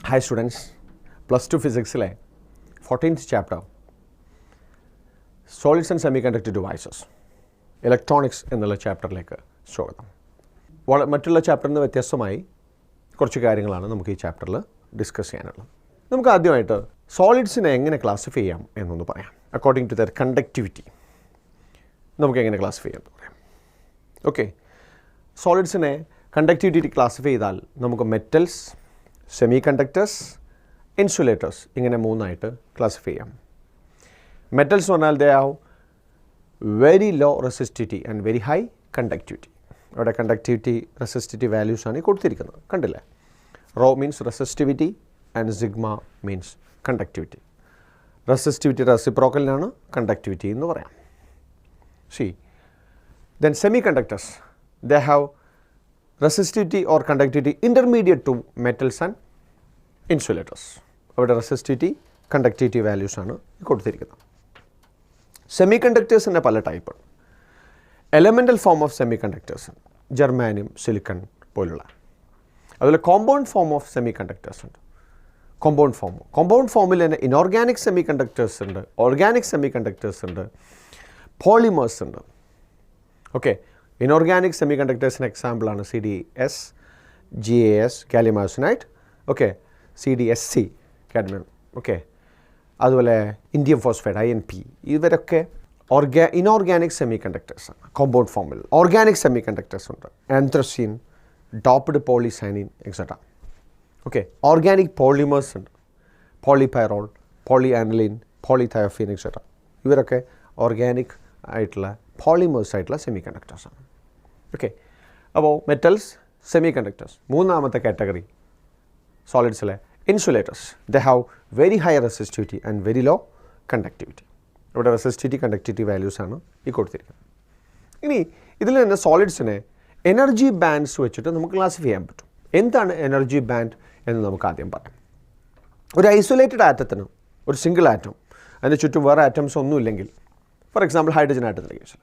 Hi students, plus 2 physics 14th chapter, solids and semiconductor devices, electronics എന്നുള്ള ചാപ്റ്ററിലേക്ക് സ്വാഗതം. മറ്റുള്ള ചാപ്റ്ററിൽ നിന്ന് വ്യത്യസ്തമായി കുറച്ച് കാര്യങ്ങളാണ് നമുക്ക് ഈ ചാപ്റ്ററിൽ ഡിസ്കസ് ചെയ്യാനുള്ളത്. നമുക്ക് ആദ്യമായിട്ട് സോളിഡ്സിനെ എങ്ങനെ ക്ലാസിഫൈ ചെയ്യാം എന്നൊന്ന് പറയാം. അക്കോർഡിംഗ് ടു ദർ കണ്ടക്ടിവിറ്റി നമുക്ക് എങ്ങനെ ക്ലാസിഫൈ ചെയ്യാം എന്ന് പറയാം. ഓക്കെ, സോളിഡ്സിനെ കണ്ടക്ടിവിറ്റി ക്ലാസിഫൈ ചെയ്താൽ നമുക്ക് മെറ്റൽസ്, സെമി കണ്ടക്ടേഴ്സ്, ഇൻസുലേറ്റേഴ്സ് ഇങ്ങനെ മൂന്നായിട്ട് ക്ലാസിഫൈ ചെയ്യാം. മെറ്റൽസ് എന്ന് പറഞ്ഞാൽ they have very low resistivity and very high conductivity. അവിടെ കണ്ടക്ടിവിറ്റി റെസിസ്റ്റിവിറ്റി വാല്യൂസാണ് ഈ കൊടുത്തിരിക്കുന്നത്, കണ്ടില്ലേ? Rho means resistivity and sigma means conductivity. Resistivity റെസിപ്രോക്കലിനാണ് കണ്ടക്ടിവിറ്റി എന്ന് പറയാം. Then semiconductors, they have resistivity or conductivity intermediate to metals and insulators. അവരുടെ resistivity conductivity വാല്യൂസാണ് കൊടുത്തിരിക്കുന്നത്. സെമികണ്ടക്ടേഴ്സിൻ്റെ പല type. Elemental form of semiconductors, germanium, silicon പോലുള്ള. അതുപോലെ കോമ്പൗണ്ട് ഫോം ഓഫ് സെമികണ്ടക്ടേഴ്സ് ഉണ്ട്. കോമ്പൗണ്ട് ഫോമിൽ തന്നെ ഇനോർഗാനിക് സെമികണ്ടക്ടേഴ്സ് ഉണ്ട്, ഓർഗാനിക് സെമികണ്ടക്ടേഴ്സ് ഉണ്ട്, പോളിമേഴ്സ് ഉണ്ട്. ഓക്കെ, ഇനോർഗാനിക് സെമികണ്ടക്ടേഴ്സിന് എക്സാമ്പിളാണ് CdS, GaS, gallium arsenide, okay, CdSc, cadmium, okay, അതുപോലെ ഇൻഡിയം ഫോസ്ഫൈഡ് INP. ഇവരൊക്കെ ഇനോർഗാനിക് സെമികണ്ടക്ടേഴ്സാണ് കോമ്പൗണ്ട് ഫോമിൽ. ഓർഗാനിക് സെമികണ്ടക്ടേഴ്സ് ഉണ്ട്, anthracene, doped phthalocyanine etcetera. Okay, organic polymers ഉണ്ട്, പോളിപൈറോൾ, പോളിആനിലിൻ, പോളിതയോഫീൻ എക്സെട്ര. ഇവരൊക്കെ ഓർഗാനിക് ആയിട്ടുള്ള പോളിമേഴ്സ് ആയിട്ടുള്ള സെമി കണ്ടക്ടേഴ്സാണ്. ഓക്കെ, അപ്പോൾ മെറ്റൽസ്, സെമി കണ്ടക്ടേഴ്സ്. മൂന്നാമത്തെ കാറ്റഗറി സോളിഡ്സിലെ insulators. They have very high resistivity and very low conductivity. ഇവിടെ റെസിസ്റ്റിവിറ്റി കണ്ടക്ടിവിറ്റി വാല്യൂസാണ് ഈ കൊടുത്തിരിക്കുന്നത്. ഇനി ഇതിൽ തന്നെ സോളിഡ്സിനെ എനർജി ബാൻഡ്സ് വെച്ചിട്ട് നമുക്ക് ക്ലാസിഫൈ ചെയ്യാൻ പറ്റും. എന്താണ് എനർജി ബാൻഡ് എന്ന് നമുക്ക് ആദ്യം പറയാം. ഒരു ഐസൊലേറ്റഡ് ആറ്റത്തിന്, ഒരു സിംഗിൾ ആറ്റം, അതിന് ചുറ്റും വേറെ ആറ്റംസ് ഒന്നുമില്ലെങ്കിൽ, ഫോർ എക്സാമ്പിൾ ഹൈഡ്രജൻ ആറ്റത്തിൻ്റെ കേസിൽ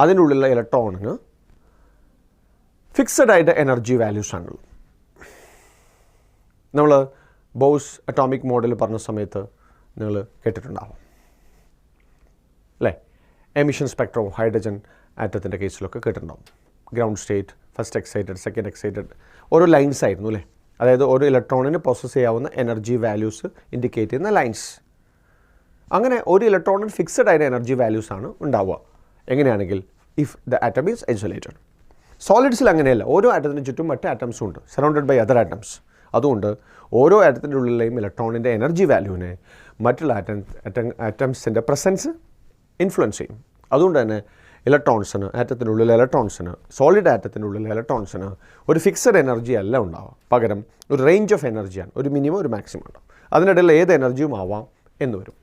അതിൻ്റെ ഉള്ളിലുള്ള ഇലക്ട്രോണിന് ഫിക്സഡ് ആയിട്ട് എനർജി വാല്യൂസാണുള്ളത്. നമ്മൾ ബോസ് അറ്റോമിക് മോഡൽ പറഞ്ഞ സമയത്ത് നിങ്ങൾ കേട്ടിട്ടുണ്ടാവും അല്ലേ? എമിഷൻ സ്പെക്ട്രം ഹൈഡ്രജൻ ആറ്റത്തിൻ്റെ കേസിലൊക്കെ കേട്ടിട്ടുണ്ടാവും. Ground state, first excited, second excited, ഓരോ ലൈൻസ് ആയിരുന്നു അല്ലേ? അതായത് ഓരോ ഇലക്ട്രോണിന് പ്രോസസ്സ് ചെയ്യാവുന്ന എനർജി വാല്യൂസ് ഇൻഡിക്കേറ്റ് ചെയ്യുന്ന ലൈൻസ്. അങ്ങനെ ഒരു ഇലക്ട്രോണിന് ഫിക്സഡ് ആയിട്ട് എനർജി വാല്യൂസാണ് ഉണ്ടാവുക. എങ്ങനെയാണെങ്കിൽ if the atom is isolated. സോളിഡ്സിൽ അങ്ങനെയല്ല, ഓരോ ആറ്റത്തിന് ചുറ്റും മറ്റ് ആറ്റംസും ഉണ്ട്, സറൗണ്ടഡ് ബൈ അതർ ആറ്റംസ്. അതുകൊണ്ട് ഓരോ ആറ്റത്തിൻ്റെ ഉള്ളിലെയും ഇലക്ട്രോണിൻ്റെ എനർജി വാല്യൂവിനെ മറ്റുള്ള ആറ്റംസിൻ്റെ പ്രസൻസ് ഇൻഫ്ലുവൻസ് ചെയ്യും. അതുകൊണ്ട് തന്നെ ഇലക്ട്രോൺസിന്, ആറ്റത്തിനുള്ളിലെ ഇലക്ട്രോൺസിന്, സോളിഡ് ആറ്റത്തിനുള്ളിലെ ഇലക്ട്രോൺസിന് ഒരു ഫിക്സഡ് എനർജി അല്ല ഉണ്ടാവുക. പകരം ഒരു റേഞ്ച് ഓഫ് എനർജിയാണ്, ഒരു മിനിമം ഒരു മാക്സിമം ഉണ്ടാവും. അതിനിടയിൽ ഏത് എനർജിയും ആവാം എന്ന് വരും.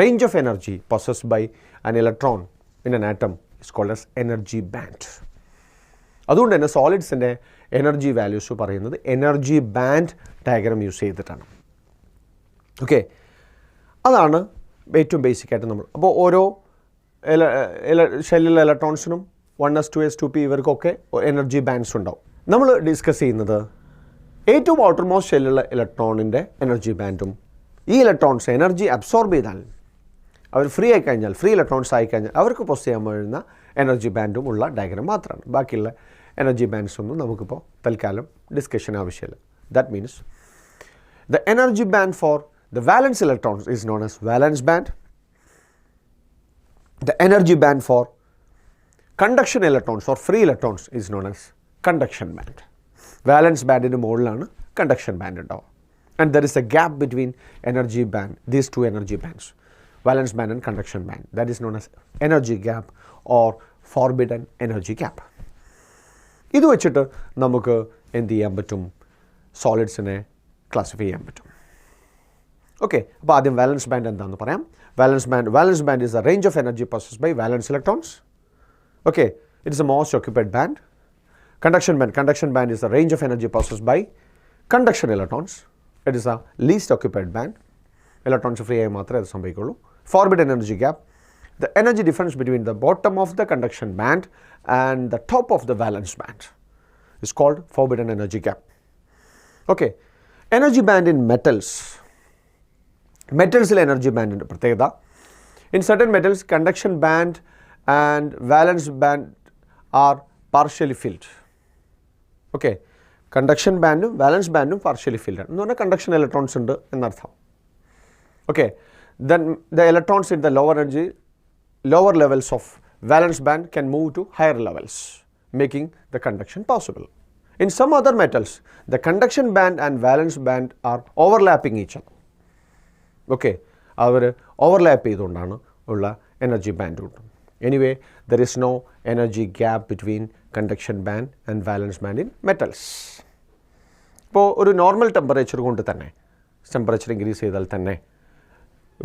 Range of energy possessed by an electron in an atom is called as energy band. അതുകൊണ്ട് തന്നെ സോളിഡ്സിൻ്റെ എനർജി വാല്യൂസ് പറയുന്നത് എനർജി ബാൻഡ് ഡയഗ്രാം യൂസ് ചെയ്തിട്ടാണ്. ഓക്കെ, അതാണ് ഏറ്റവും ബേസിക് ആയിട്ട് നമ്മൾ. അപ്പോൾ ഓരോ ഷെല്ലിലെ ഇലക്ട്രോൺസിനും 1s 2s 2p ഇവർക്കൊക്കെ എനർജി ബാൻഡ്സ് ഉണ്ടാവും. നമ്മൾ ഡിസ്കസ് ചെയ്യുന്നത് ഏറ്റവും ഔട്ടർമോസ്റ്റ് ഷെല്ലുള്ള ഇലക്ട്രോണിൻ്റെ എനർജി ബാൻഡും ഈ ഇലക്ട്രോൺസ് എനർജി അബ്സോർബ് ചെയ്താൽ അവർ ഫ്രീ ആയിക്കഴിഞ്ഞാൽ, ഫ്രീ ഇലക്ട്രോൺസ് ആയിക്കഴിഞ്ഞാൽ അവർക്ക് പോസ്റ്റ് ചെയ്യാൻ കഴിയുന്ന എനർജി ബാൻഡും ഉള്ള ഡയഗ്രാം മാത്രമാണ്. ബാക്കിയുള്ള എനർജി ബാൻഡ്സ് ഒന്നും നമുക്കിപ്പോൾ തൽക്കാലം ഡിസ്കഷൻ ആവശ്യമില്ല. That means the energy band for the valence electrons is known as valence band. The energy band for conduction electrons or free electrons is known as conduction band. Valence ബാൻഡിൻ്റെ മുകളിലാണ് conduction band ഉണ്ടാവുക. And there is a gap between energy band, these two energy bands, valence band and conduction band. That is known as energy gap or forbidden energy gap. ഇത് വെച്ചിട്ട് നമുക്ക് എന്ത് ചെയ്യാൻ പറ്റും? സോളിഡ്സിനെ classify ചെയ്യാൻ പറ്റും. ഓക്കെ, അപ്പോൾ ആദ്യം വാലൻസ് ബാൻഡ് എന്താണെന്ന് പറയാം. വാലൻസ് band is the range of energy possessed by valence electrons. Okay, it is the most occupied band. Conduction band is the range of energy possessed by conduction electrons. It is a least occupied band. Electrons free ആയി മാത്രമേ അത് സംഭവിക്കുള്ളൂ. Forbidden energy gap, the energy difference between the bottom of the conduction band and the top of the valence band is called forbidden energy gap. Okay, Energy band in metals. Metals energy band ഉണ്ട് പ്രത്യേകത. In certain metals, conduction band and valence band are partially filled. Okay. Conduction band ഉം valence band ഉം partially filled ആണ്. എന്ന് പറഞ്ഞാൽ conduction electrons ഉണ്ട് എന്നർത്ഥം. Okay. Then the electrons in the lower levels of valence band can move to higher levels, making the conduction possible. In some other metals, the conduction band and valence band are overlapping each other. Okay, അവർ overlap ചെയ്തുകൊണ്ടാണ് ഉള്ള energy band കിട്ടും. Anyway there is no energy gap between conduction band and valence band in metals. ഇപ്പോൾ ഒരു normal temperature കൊണ്ട് തന്നെ temperature increase ചെയ്താൽ തന്നെ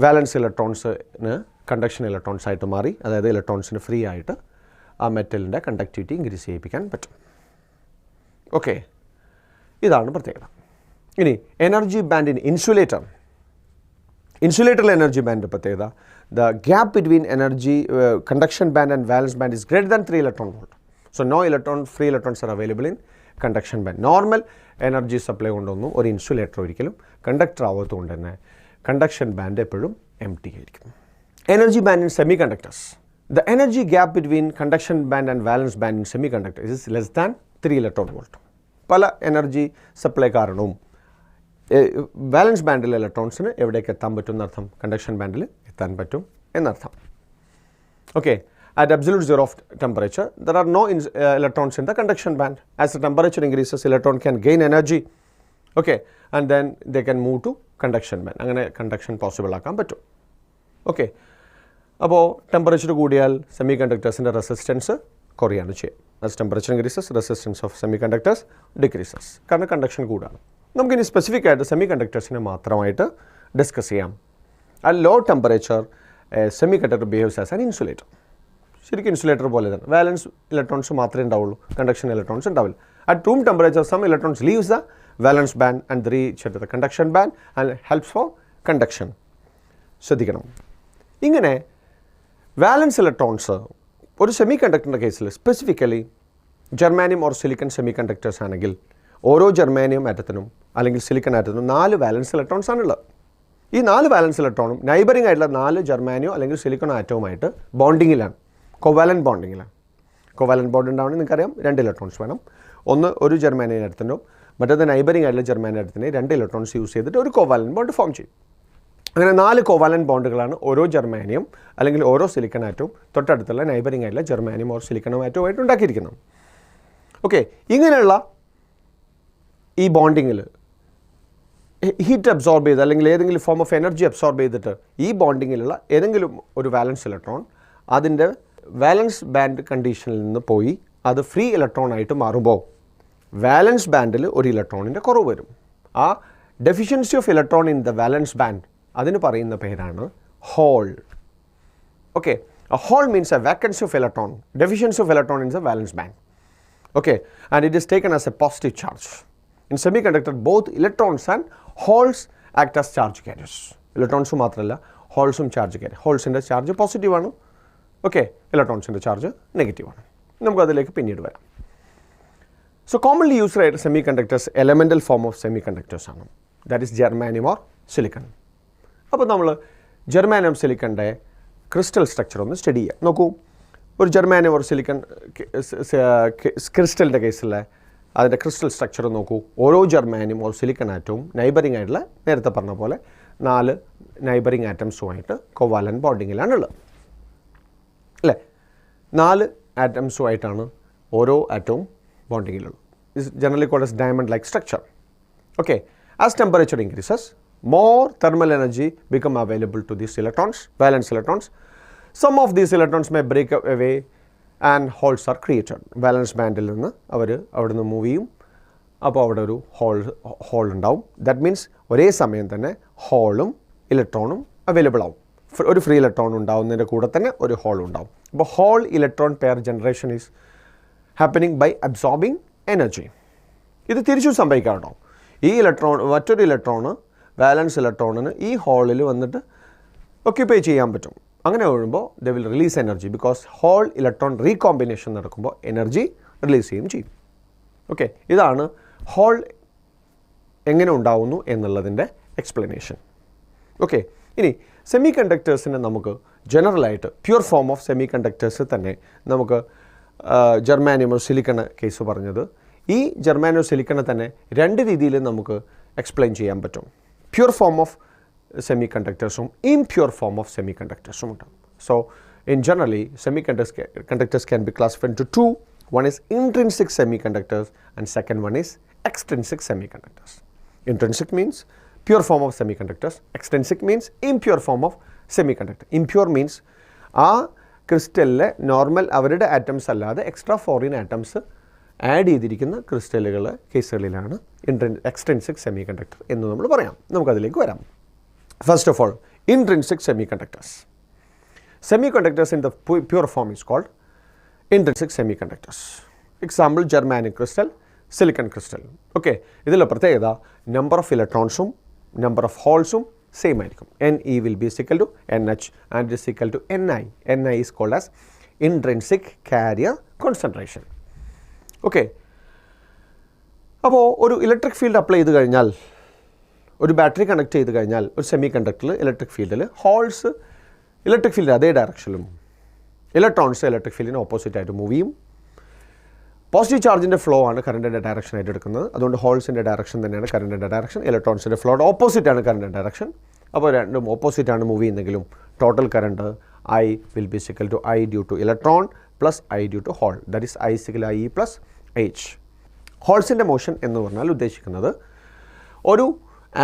വാലൻസ് ഇലക്ട്രോൺസിന് കണ്ടക്ഷൻ ഇലക്ട്രോൺസ് ആയിട്ട് മാറി, അതായത് ഇലക്ട്രോൺസിന് ഫ്രീ ആയിട്ട് ആ മെറ്റലിൻ്റെ കണ്ടക്ടിവിറ്റി ഇൻക്രീസ് ചെയ്യിപ്പിക്കാൻ പറ്റും. ഓക്കെ, ഇതാണ് പ്രത്യേകത. ഇനി എനർജി ബാൻഡ് ഇൻ ഇൻസുലേറ്റർ. ഇൻസുലേറ്ററിലെ എനർജി ബാൻഡ് പ്രത്യേകത, the gap between conduction band and valence band is greater than 3 electron volt. So no free electrons are available in conduction band. Normal energy supply കൊണ്ടൊന്നും ഒരു insulator ഒരിക്കലും conductor ആവാത്തതുകൊണ്ട് തന്നെ conduction band എപ്പോഴും empty ആയിരിക്കും. Energy band in semiconductors. The energy gap between conduction band and valence band in semiconductor is less than 3 electron volt. പല energy supply കാരണവും വാലൻസ് ബാൻഡിലെ ഇലക്ട്രോൺസിന് എവിടേക്ക് എത്താൻ പറ്റും എന്നർത്ഥം, കണ്ടക്ഷൻ ബാൻഡിൽ എത്താൻ പറ്റും എന്നർത്ഥം. Okay, at absolute zero of temperature, there are no electrons in the conduction band. As the temperature increases, electron can gain energy. Okay, and then they can move to conduction band. അങ്ങനെ conduction possible ആക്കാൻ പറ്റും. Okay, അപ്പോൾ temperature കൂടിയാൽ semi കണ്ടക്ടേഴ്സിൻ്റെ resistance കുറയാണ് ചെയ്യുക. As temperature increases, resistance of semiconductors decreases, കാരണം conduction കൂടാണ്. നമുക്കിനി സ്പെസിഫിക് ആയിട്ട് സെമി കണ്ടക്ടേഴ്സിനെ മാത്രമായിട്ട് ഡിസ്കസ് ചെയ്യാം. At low temperature semiconductor behaves as an insulator. ശരിക്കും ഇൻസുലേറ്റർ പോലെ തന്നെ വാലൻസ് ഇലക്ട്രോൺസ് മാത്രമേ ഉണ്ടാവുള്ളൂ, കണ്ടക്ഷൻ ഇലക്ട്രോൺസ് ഉണ്ടാവില്ല. At room temperature some electrons leaves the valence band and reach at the conduction band and helps for conduction. ശ്രദ്ധിക്കണം, ഇങ്ങനെ valence electrons ഒരു semi കണ്ടക്ടറിൻ്റെ കേസിൽ specifically germanium or silicon semiconductors ആണെങ്കിൽ ഓരോ ജർമാനിയം ആറ്റത്തിനും അല്ലെങ്കിൽ സിലിക്കൺ ആറ്റത്തിനും 4 വാലൻസ് ഇലക്ട്രോൺസ് ആണുള്ളത്. ഈ 4 വാലൻസ് ഇലക്ട്രോണും നൈബറിംഗ് ആയിട്ടുള്ള 4 ജർമാനിയോ അല്ലെങ്കിൽ സിലിക്കൺ ആറ്റവുമായിട്ട് ബോണ്ടിങ്ങിലാണ്, കോവാലൻ ബോണ്ടിങ്ങിലാണ്. കോവാലൻ ബോണ്ട് ഉണ്ടാവണമെങ്കിൽ നിങ്ങൾക്കറിയാം 2 ഇലക്ട്രോൺസ് വേണം. ഒന്ന് ഒരു ജർമാനിയൻ ആറ്റത്തിനും മറ്റേത് നൈബറിംഗ് ആയിട്ടുള്ള ജർമാനിയൻ ആറ്റത്തിനെ 2 ഇലക്ട്രോൺസ് യൂസ് ചെയ്തിട്ട് ഒരു കോവാലൻ ബോണ്ട് ഫോം ചെയ്യും. അങ്ങനെ 4 കോവാലൻ ബോണ്ടുകളാണ് ഓരോ ജർമാനിയം അല്ലെങ്കിൽ ഓരോ സിലിക്കൺ ആറ്റവും തൊട്ടടുത്തുള്ള നൈബറിംഗ് ആയിട്ടുള്ള ജർമാനിയം ഓർ സിലിക്കൺ ആറ്റവുമായിട്ട് ഉണ്ടാക്കിയിരിക്കുന്നത്. ഓക്കെ, ഇങ്ങനെയുള്ള ഈ ബോണ്ടിങ്ങിൽ ഹീറ്റ് അബ്സോർബ് ചെയ്ത് അല്ലെങ്കിൽ ഏതെങ്കിലും ഫോം ഓഫ് എനർജി അബ്സോർബ് ചെയ്തിട്ട് ഈ ബോണ്ടിങ്ങിലുള്ള ഏതെങ്കിലും ഒരു വാലൻസ് ഇലക്ട്രോൺ അതിൻ്റെ വാലൻസ് ബാൻഡ് കണ്ടീഷനിൽ നിന്ന് പോയി അത് ഫ്രീ ഇലക്ട്രോൺ ആയിട്ട് മാറുമ്പോൾ വാലൻസ് ബാൻഡിൽ ഒരു ഇലക്ട്രോണിൻ്റെ കുറവ് വരും. ആ deficiency of electron in the valence band അതിന് പറയുന്ന പേരാണ് hole. Okay, a hole means a vacancy of electron, deficiency of electron in the valence band. Okay, and it is taken as a positive charge. In semiconductor, both electrons and holes act as charge carriers. Electrons മാത്രമല്ല ഹോൾസും charge carrier. ഹോൾസിൻ്റെ charge positive ആണ്, okay, ഇലക്ട്രോൺസിൻ്റെ charge negative ആണ്. നമുക്കതിലേക്ക് പിന്നീട് വരാം. So commonly used ആയിട്ട് semiconductors elemental form of semiconductors ആണ്, that is germanium or silicon. അപ്പോൾ നമ്മൾ ജർമാനിയം സിലിക്കൻ്റെ ക്രിസ്റ്റൽ സ്ട്രക്ചർ ഒന്ന് സ്റ്റഡി ചെയ്യാം. നോക്കൂ, ഒരു ജർമാനിയം ഓർ സിലിക്കൺ ക്രിസ്റ്റലിൻ്റെ കേസിൽ അതിൻ്റെ ക്രിസ്റ്റൽ സ്ട്രക്ചർ നോക്കൂ. ഓരോ ജർമാനിയം ഓർ സിലിക്കൺ ആറ്റവും നൈബറിംഗ് ആയിട്ടുള്ള നേരത്തെ പറഞ്ഞ പോലെ 4 നൈബറിംഗ് ആറ്റംസുമായിട്ട് കോവാലൻ ബോണ്ടിങ്ങിലാണുള്ളത്, അല്ലേ? 4 ആറ്റംസുമായിട്ടാണ് ഓരോ ആറ്റവും ബോണ്ടിങ്ങിലുള്ളത്. Is generally called as diamond like structure. Okay, as temperature increases, more thermal energy become available to these electrons, valence electrons. Some of these electrons may break away and holes are created. Valence bandil ninnu avadunu move ചെയ്യും, അപ്പോൾ അവിടെ ഒരു hole ഉണ്ടാവും. That means ഒരേ സമയം തന്നെ ഹോളും ഇലക്ട്രോണും available ആവും. ഒരു ഫ്രീ ഇലക്ട്രോൺ ഉണ്ടാവുന്നതിൻ്റെ കൂടെ തന്നെ ഒരു ഹോൾ ഉണ്ടാവും. അപ്പോൾ hole electron pair generation is happening by absorbing energy. ഇത് തിരിച്ചും സംഭവിക്കാറുണ്ടോ? ഈ ഇലക്ട്രോൺ മറ്റൊരു ഇലക്ട്രോണ് വാലൻസ് ഇലക്ട്രോണിന് ഈ ഹോളിൽ വന്നിട്ട് ഒക്യുപ്പൈ ചെയ്യാൻ പറ്റും. അങ്ങനെ വരുമ്പോൾ they will release energy, because hole electron recombination നടക്കുമ്പോൾ എനർജി റിലീസ് ചെയ്യും. ഓക്കെ, ഇതാണ് ഹോൾ എങ്ങനെ ഉണ്ടാവുന്നു എന്നുള്ളതിൻ്റെ എക്സ്പ്ലനേഷൻ. ഓക്കെ, ഇനി സെമി കണ്ടക്ടേഴ്സിനെ നമുക്ക് ജനറലായിട്ട് pure form of semiconductors തന്നെ നമുക്ക് ജർമാനിയമോ സിലിക്കൺ കേസ് പറഞ്ഞത്, ഈ ജർമാനിയോ സിലിക്കണെ തന്നെ രണ്ട് രീതിയിൽ നമുക്ക് എക്സ്പ്ലെയിൻ ചെയ്യാൻ പറ്റും. പ്യുവർ ഫോം ഓഫ് സെമി കണ്ടക്ടേഴ്സും ഇംപ്യുവർ ഫോം ഓഫ് സെമി കണ്ടക്ടേഴ്സും ഉണ്ട്. So in generally semiconductors can be classified into two. One is intrinsic semiconductors and second one is extrinsic semiconductors. Intrinsic means pure form of semiconductors, extrinsic means impure form of semiconductor. Impure means ആ ക്രിസ്റ്റലിലെ normal അവരുടെ atoms അല്ലാതെ extra foreign atoms add ചെയ്തിരിക്കുന്ന ക്രിസ്റ്റലുകൾ കേസുകളിലാണ് extrinsic semi conductor എന്ന് നമ്മൾ പറയാം. നമുക്കതിലേക്ക് വരാം. First of all, intrinsic semi conductors. Semiconductors in the pure form is called intrinsic semiconductors. Example, germanium crystal, silicon crystal. Okay, ഇതിലെ പ്രത്യേകത number of electronsum, number of holesum same ആയിരിക്കും. Ne will be equal to NH and is equal to Ni. Ni is called as intrinsic carrier concentration. Okay, അപ്പോൾ ഒരു electric field apply ചെയ്ത് കഴിഞ്ഞാൽ, ഒരു battery connect ചെയ്ത് കഴിഞ്ഞാൽ ഒരു semi കണ്ടക്ടറിൽ electric ഫീൽഡിൽ ഹോൾസ് ഇലക്ട്രിക് ഫീൽഡ് അതേ ഡയറക്ഷനിലും ഇലക്ട്രോൺസ് ഇലക്ട്രിക് ഫീൽഡിന് ഓപ്പോസിറ്റായിട്ട് മൂവ് ചെയ്യും. പോസിറ്റീവ് ചാർജിൻ്റെ ഫ്ലോ ആണ് കറണ്ടിൻ്റെ ഡയറക്ഷനായിട്ട് എടുക്കുന്നത്. അതുകൊണ്ട് ഹോൾസിൻ്റെ ഡയറക്ഷൻ തന്നെയാണ് കറണ്ടിൻ്റെ ഡയറക്ഷൻ. ഇലക്ട്രോൺസിൻ്റെ ഫ്ലോയുടെ ഓപ്പോസിറ്റാണ് കറണ്ടിൻ്റെ ഡയറക്ഷൻ. അപ്പോൾ രണ്ടും ഓപ്പോസിറ്റാണ് മൂവ് ചെയ്യുന്നെങ്കിലും total current I will be equal to I due to electron plus I due to hole. That is I is equal to I plus H. ഹോൾസിൻ്റെ മോഷൻ എന്ന് പറഞ്ഞാൽ ഉദ്ദേശിക്കുന്നത് ഒരു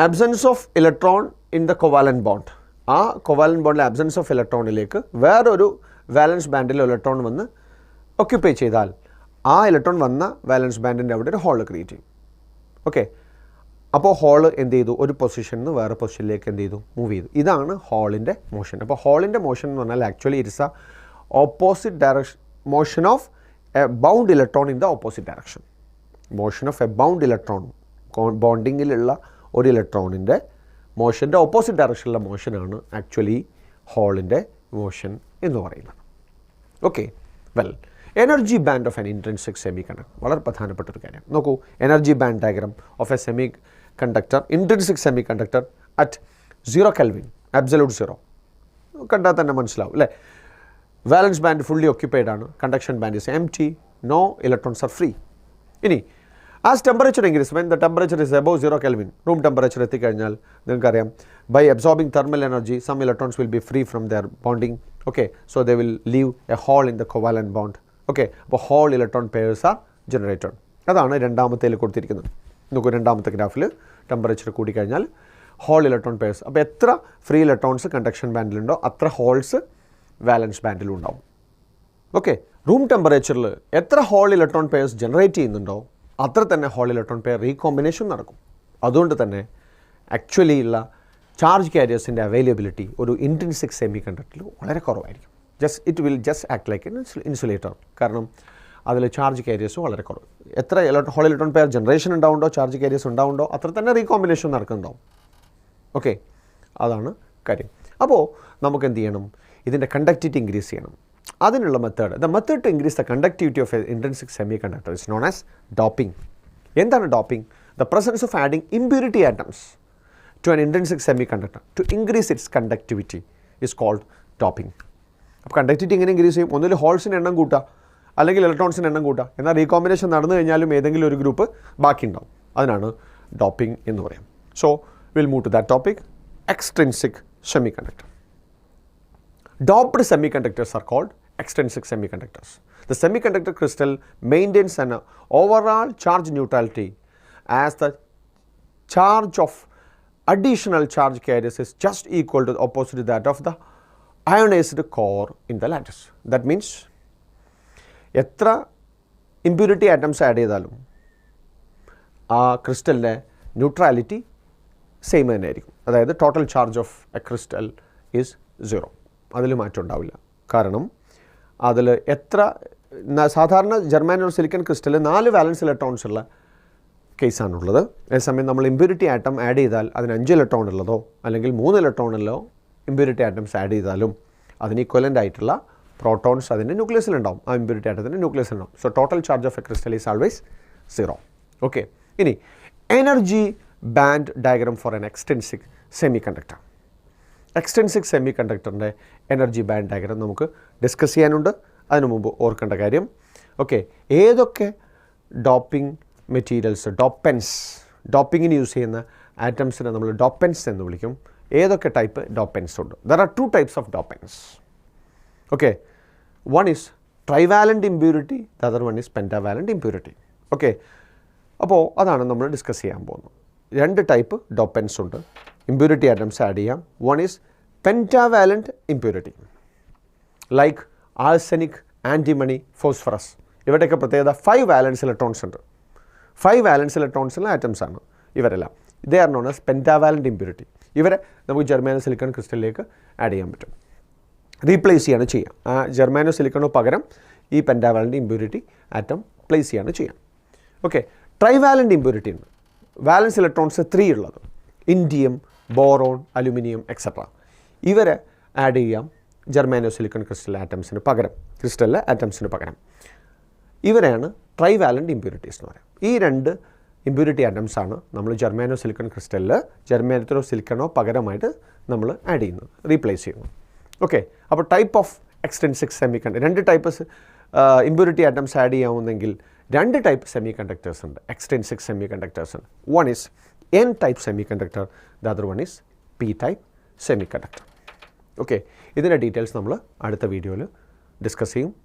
absence of electron in the covalent bond, ആ covalent ബോണ്ടിലെ absence of ഇലക്ട്രോണിലേക്ക് വേറൊരു വാലൻസ് ബാൻഡിൽ electron വന്ന് occupy ചെയ്താൽ ആ ഇലക്ട്രോൺ വന്ന വാലൻസ് ബാൻഡിൻ്റെ അവിടെ ഒരു ഹോൾ ക്രിയേറ്റ് ചെയ്യും. ഓക്കെ, അപ്പോൾ ഹോൾ എന്ത് ചെയ്തു, ഒരു പൊസിഷനിൽ നിന്ന് വേറെ പൊസിഷനിലേക്ക് എന്ത് ചെയ്തു, മൂവ് ചെയ്തു. ഇതാണ് ഹോളിൻ്റെ മോഷൻ. അപ്പോൾ ഹോളിൻ്റെ മോഷൻ എന്ന് പറഞ്ഞാൽ actually it's a opposite direction motion of a bound electron in the opposite direction. Motion of a bound electron, ബോണ്ടിങ്ങിലുള്ള ഒരു ഇലക്ട്രോണിൻ്റെ മോഷൻ്റെ ഓപ്പോസിറ്റ് ഡയറക്ഷനിലുള്ള മോഷനാണ് ആക്ച്വലി ഹോളിൻ്റെ മോഷൻ എന്ന് പറയുന്നത്. Okay, well, energy band of an intrinsic semiconductor വളരെ പ്രധാനപ്പെട്ടൊരു കാര്യം. നോക്കൂ, energy band diagram of a semiconductor, intrinsic semiconductor at 0 Kelvin, absolute 0 കണ്ടാൽ തന്നെ മനസ്സിലാവും അല്ലേ. വാലൻസ് ബാൻഡ് ഫുള്ളി ഓക്യുപ്പൈഡ് ആണ്, conduction band is empty, no electrons are free. ഇനി as temperature increase, when the temperature is above 0 Kelvin, room temperature എത്തിക്കഴിഞ്ഞാൽ നിങ്ങൾക്കറിയാം by absorbing thermal energy some electrons will be free from their bonding. Okay, so they will leave a hole in the covalent bond. Okay, അപ്പോൾ hole electron pairs are generated. അതാണ് രണ്ടാമത്തേൽ കൊടുത്തിരിക്കുന്നത്. നോക്കൂ, രണ്ടാമത്തെ ഗ്രാഫിൽ temperature കൂടിക്കഴിഞ്ഞാൽ ഹോൾ ഇലക്ട്രോൺ പെയർസ്, അപ്പോൾ എത്ര ഫ്രീ ഇലക്ട്രോൺസ് കണ്ടക്ഷൻ ബാൻഡിലുണ്ടോ അത്ര ഹോൾസ് വാലൻസ് ബാൻഡിലും ഉണ്ടാവും. ഓക്കെ, റൂം ടെമ്പറേച്ചറിൽ എത്ര ഹോൾ ഇലക്ട്രോൺ പെയർസ് ജനറേറ്റ് ചെയ്യുന്നുണ്ടോ അത്ര തന്നെ ഹോൾ ഇലക്ട്രോൺ പെയർ റീകോമ്പിനേഷൻ നടക്കും. അതുകൊണ്ട് തന്നെ ആക്ച്വലി ഉള്ള ചാർജ് കാരിയേഴ്സിൻ്റെ അവൈലബിലിറ്റി ഒരു ഇൻട്രിൻസിക് സെമി കണ്ടക്ടറിൽ വളരെ കുറവായിരിക്കും. It will just act like an insulator. കാരണം അതിൽ ചാർജ് കാരിയേഴ്സ് വളരെ കുറവ്. എത്ര ഹോൾ ഇലക്ട്രോൺ പെയർ ജനറേഷൻ ഉണ്ടാവുണ്ടോ, ചാർജ് കാരിയേഴ്സ് ഉണ്ടാവുണ്ടോ അത്ര തന്നെ റീകോമ്പിനേഷൻ നടക്കുന്നുണ്ടാവും. ഓക്കെ, അതാണ് കാര്യം. അപ്പോൾ നമുക്ക് എന്ത് ചെയ്യണം, ഇതിൻ്റെ കണ്ടക്ടിവിറ്റി ഇൻക്രീസ് ചെയ്യണം. അതിനുള്ള method, the method to increase the conductivity of a intrinsic semiconductor is known as doping. എന്താണ് doping? The presence of adding impurity atoms to an intrinsic semiconductor to increase its conductivity is called doping. അപ്പോൾ conductivity എങ്ങനെ increase ചെയ്യും? ഒന്നിൽ ഹോൾസിൻ്റെ എണ്ണം കൂട്ടുക, അല്ലെങ്കിൽ ഇലക്ട്രോൺസിൻ്റെ എണ്ണം കൂട്ടുക. എന്നാൽ റീകോമ്പിനേഷൻ നടന്നു കഴിഞ്ഞാലും ഏതെങ്കിലും ഒരു ഗ്രൂപ്പ് ബാക്കി ഉണ്ടാവും. അതിനാണ് ഡോപ്പിംഗ് എന്ന് പറയാം. So will move to that topic, extrinsic semiconductor. Doped semiconductors are called extrinsic semiconductors. The semiconductor crystal maintains an overall charge neutrality as the charge of additional charge carriers is just equal to the opposite to that of the ionized core in the lattice. That means എത്ര impurity atoms add ചെയ്താലും ആ ക്രിസ്റ്റലിൻ്റെ neutrality same തന്നെ ആയിരിക്കും. അതായത് total charge of a crystal is 0. അതിൽ മാറ്റം ഉണ്ടാവില്ല. കാരണം അതിൽ എത്ര സാധാരണ germanium silicon crystal 4 valence electrons ഉള്ള കേസാണുള്ളത്. അതേസമയം നമ്മൾ ഇമ്പ്യൂരിറ്റി ആറ്റം ആഡ് ചെയ്താൽ അതിന് 5 ഇലക്ട്രോൺ ഉള്ളതോ അല്ലെങ്കിൽ 3 ഇലക്ട്രോണിലോ ഇമ്പ്യൂരിറ്റി ആറ്റംസ് ആഡ് ചെയ്താലും അതിന് ഇക്വലൻ്റ് ആയിട്ടുള്ള പ്രോട്ടോൺസ് അതിൻ്റെ ന്യൂക്ലിയസിലുണ്ടാവും. ആ ഇമ്പ്യൂരിറ്റി ആറ്റത്തിൻ്റെ ന്യൂക്ലിയസിലുണ്ടാവും. So total charge of a crystal is always 0. Okay, ഇനി energy band diagram for an extrinsic semiconductor. Extrinsic സെമി കണ്ടക്ടറിൻ്റെ എനർജി ബാൻഡ് ഡയഗ്രം നമുക്ക് ഡിസ്കസ് ചെയ്യാനുണ്ട്. അതിനു മുമ്പ് ഓർക്കേണ്ട കാര്യം, ഓക്കെ, ഏതൊക്കെ ഡോപ്പിംഗ് മെറ്റീരിയൽസ്, ഡോപ്പിങ്ങിന് യൂസ് ചെയ്യുന്ന ആറ്റംസിനെ നമ്മൾ ഡോപ്പൻസ് എന്ന് വിളിക്കും. ഏതൊക്കെ ടൈപ്പ് ഡോപ്പൻസ് ഉണ്ട്? There are 2 types of dopants. Okay, one is trivalent impurity, the other one is pentavalent impurity. Okay, അപ്പോൾ അതാണ് നമ്മൾ ഡിസ്കസ് ചെയ്യാൻ പോകുന്നത്. 2 ടൈപ്പ് ഡോപ്പൻസ് ഉണ്ട്, ഇമ്പ്യൂരിറ്റി ആറ്റംസ് ആഡ് ചെയ്യാം. One is pentavalent impurity, like arsenic, antimony, phosphorus. ഇവരുടെയൊക്കെ പ്രത്യേകത 5 വാലൻസ് ഇലക്ട്രോൺസ് ഉണ്ട്. 5 വാലൻസ് ഇലക്ട്രോൺസിലെ ആറ്റംസ് ആണ് ഇവരെല്ലാം. ഇതേ are known as pentavalent impurity. ഇവരെ നമുക്ക് ജെർമാനോ സിലിക്കൺ ക്രിസ്റ്റലിലേക്ക് ആഡ് ചെയ്യാൻ പറ്റും, റീപ്ലേസ് ചെയ്യാണ് ചെയ്യാം. ആ ജെർമാനോ സിലിക്കണോ പകരം ഈ പെൻറ്റാവാലൻ്റ് ഇമ്പ്യൂരിറ്റി ആറ്റം പ്ലേസ് ചെയ്യാണ് ചെയ്യാം. ഓക്കെ, ട്രൈവാലൻ്റ് ഇമ്പ്യൂരിറ്റി ഉണ്ട്. വാലൻസ് ഇലക്ട്രോൺസ് 3 ഉള്ളത്, ഇൻഡിയം, ബോറോൺ, അലുമിനിയം എക്സെട്ര. ഇവരെ ആഡ് ചെയ്യാം ജെർമാനോ സിലിക്കൺ ക്രിസ്റ്റൽ ആറ്റംസിന് പകരം, ക്രിസ്റ്റലിലെ ആറ്റംസിന് പകരം. ഇവരെയാണ് ട്രൈവാലൻ്റ് ഇമ്പ്യൂരിറ്റീസ് എന്ന് പറയാം. ഈ 2 ഇമ്പ്യൂരിറ്റി ആറ്റംസാണ് നമ്മൾ ജെർമാനോ സിലിക്കൺ ക്രിസ്റ്റലിൽ ജെർമാനോ സിലിക്കണോ പകരമായിട്ട് നമ്മൾ ആഡ് ചെയ്യുന്നത്, റീപ്ലേസ് ചെയ്യുന്നു. ഓക്കെ, അപ്പോൾ type of extrinsic semiconductor, 2 type impurity atoms add ചെയ്യാവുന്നെങ്കിൽ 2 ടൈപ്പ് സെമി കണ്ടക്ടേഴ്സ് ഉണ്ട്, എക്സ്റ്റെൻസിക് സെമി കണ്ടക്ടേഴ്സ് ഉണ്ട്. One is N type semiconductor, the other one is P type semiconductor. Okay, ഇതിൻ്റെ details നമ്മൾ അടുത്ത വീഡിയോയിൽ discuss ചെയ്യും.